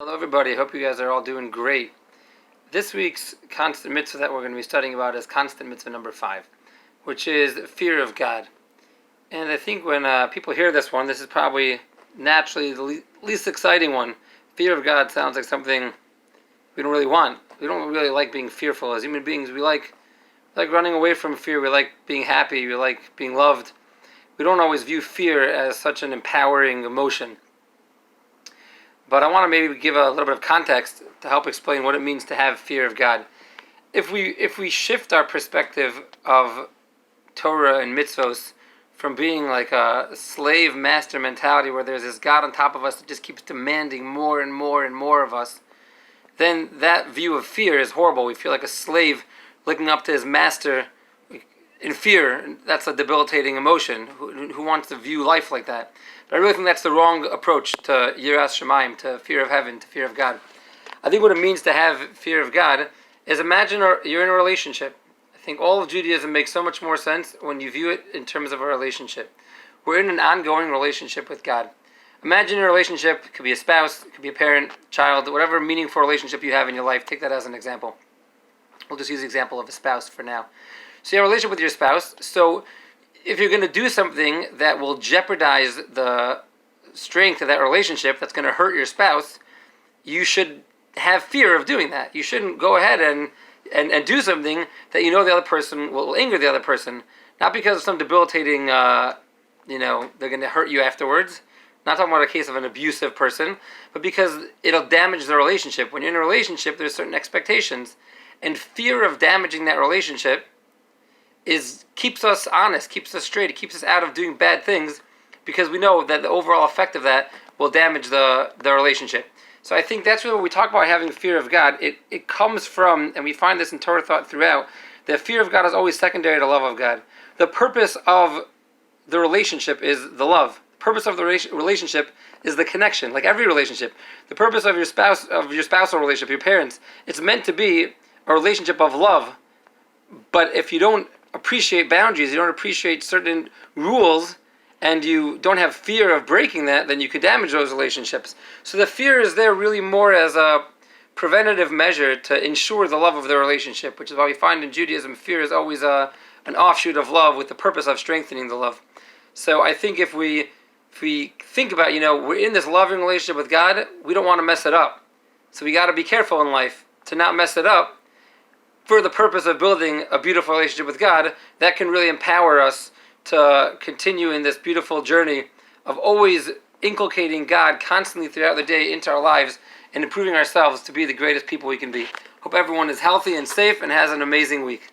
Hello everybody, hope you guys are all doing great. This week's constant mitzvah that we're going to be studying about is constant mitzvah number 5, which is fear of God. And I think when people hear this one, this is probably naturally the least exciting one. Fear of God sounds like something we don't really want. We don't really like being fearful. As human beings, we like running away from fear. We like being happy. We like being loved. We don't always view fear as such an empowering emotion. But I want to maybe give a little bit of context to help explain what it means to have fear of God. If we shift our perspective of Torah and mitzvos from being like a slave master mentality where there's this God on top of us that just keeps demanding more and more and more of us, then that view of fear is horrible. We feel like a slave looking up to his master in fear. That's a debilitating emotion. Who wants to view life like that? But I really think that's the wrong approach to Yiras Shamayim, to fear of heaven, to fear of God. I think what it means to have fear of God is imagine you're in a relationship. I think all of Judaism makes so much more sense when you view it in terms of a relationship. We're in an ongoing relationship with God. Imagine a relationship. It could be a spouse, it could be a parent, child, whatever meaningful relationship you have in your life. Take that as an example. We'll just use the example of a spouse for now. So you have a relationship with your spouse. So if you're going to do something that will jeopardize the strength of that relationship, that's going to hurt your spouse, you should have fear of doing that. You shouldn't go ahead and do something that you know the other person will anger the other person. Not because of some debilitating, they're going to hurt you afterwards. Not talking about a case of an abusive person, but because it'll damage the relationship. When you're in a relationship, there's certain expectations, and fear of damaging that relationship keeps us honest, keeps us straight, it keeps us out of doing bad things, because we know that the overall effect of that will damage the relationship. So I think that's really what we talk about having fear of God. It comes from, and we find this in Torah thought throughout, that fear of God is always secondary to love of God. The purpose of the relationship is the love. The purpose of the relationship is the connection, like every relationship. The purpose of your spousal relationship, your parents, it's meant to be a relationship of love. But if you don't appreciate boundaries, you don't appreciate certain rules, and you don't have fear of breaking that, then you could damage those relationships. So the fear is there really more as a preventative measure to ensure the love of the relationship, which is why we find in Judaism fear is always an offshoot of love with the purpose of strengthening the love. So I think if we think about, we're in this loving relationship with God, we don't want to mess it up. So we got to be careful in life to not mess it up, for the purpose of building a beautiful relationship with God that can really empower us to continue in this beautiful journey of always inculcating God constantly throughout the day into our lives and improving ourselves to be the greatest people we can be. Hope everyone is healthy and safe and has an amazing week.